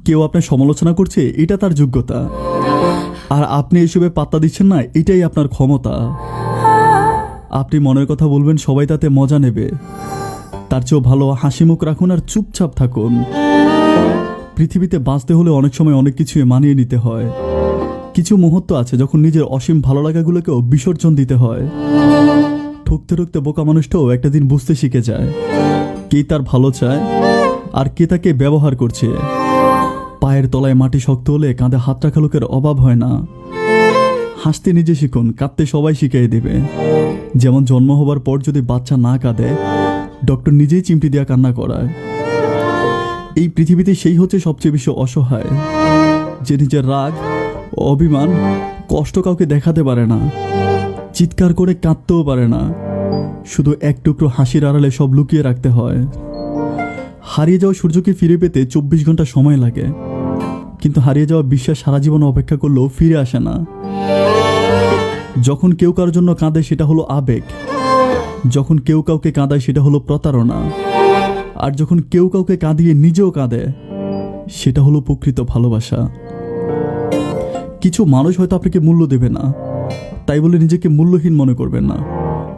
কেউ আপনার সমালোচনা করছে, এটা তার যোগ্যতা। আর আপনি এসবে পাত্তা দিচ্ছেন না, এটাই আপনার ক্ষমতা। আপনি মনের কথা বলবেন, সবাই তাতে মজা নেবে। তার চেয়েও ভালো হাসি মুখ রাখুন আর চুপচাপ থাকুন। পৃথিবীতে বাঁচতে হলে অনেক সময় অনেক কিছু মানিয়ে নিতে হয়। কিছু মুহূর্ত আছে যখন নিজের অসীম ভালো লাগাগুলোকেও বিসর্জন দিতে হয়। ঠকতে ঠকতে বোকা মানুষটাও একটা দিন বুঝতে শিখে যায় কে তার ভালো চায় আর কে তাকে ব্যবহার করছে। পায়ের তলায় মাটি শক্ত হলে কাঁধে হাত রাখা লোকের অভাব হয় না। হাসতে নিজে শিখুন, কাঁদতে সবাই শিখিয়ে দেবে। যেমন জন্ম হবার পর যদি বাচ্চা না কাঁদে, ডক্টর নিজেই চিমটি দেওয়া কান্না করায়। এই পৃথিবীতে সেই হচ্ছে সবচেয়ে বেশি অসহায়, যে নিজের রাগ, অভিমান, কষ্ট কাউকে দেখাতে পারে না, চিৎকার করে কাঁদতেও পারে না। শুধু এক টুকরো হাসির আড়ালে সব লুকিয়ে রাখতে হয়। হারিয়ে যাওয়া সূর্যকে ফিরে পেতে 24 ঘন্টা সময় লাগে, কিন্তু হারিয়ে যাওয়া বিশ্বাস সারা জীবন অপেক্ষা করলেও ফিরে আসে না। যখন কেউ কারোর জন্য কাঁদে সেটা হলো আবেগ, যখন কেউ কাউকে কাঁদায় সেটা হলো প্রতারণা, আর যখন কেউ কাউকে কাঁদিয়ে নিজেও কাঁদে সেটা হলো প্রকৃত ভালোবাসা। কিছু মানুষ হয়তো আপনাকে মূল্য দেবে না, তাই বলে নিজেকে মূল্যহীন মনে করবেন না।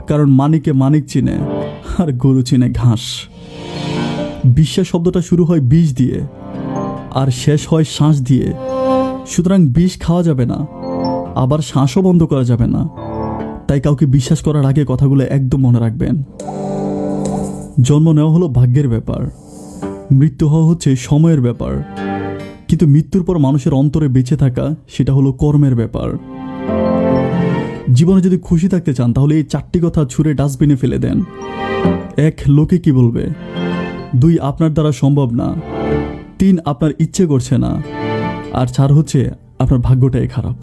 কারণ মানিকে মানিক চিনে আর গরু চিনে ঘাস। বিশ্বাস শব্দটা শুরু হয় বিষ দিয়ে আর শেষ হয় শ্বাস দিয়ে। সুতরাং বিষ খাওয়া যাবে না, আবার শ্বাসও বন্ধ করা যাবে না। তাই কাউকে বিশ্বাস করার আগে কথাগুলো একদম মনে রাখবেন। জন্ম নেওয়া হলো ভাগ্যের ব্যাপার, মৃত্যু হওয়া হচ্ছে সময়ের ব্যাপার। কিন্তু মৃত্যুর পর মানুষের অন্তরে বেঁচে থাকা সেটা হলো কর্মের ব্যাপার। জীবনে যদি খুশি থাকতে চান তাহলে এই 4টি কথা ছুঁড়ে ডাস্টবিনে ফেলে দেন। 1. লোকে কি বলবে। 2. আপনার দ্বারা সম্ভব না। 3. আপনার ইচ্ছে করছে না। আর 4 হচ্ছে আপনার ভাগ্যটাই খারাপ।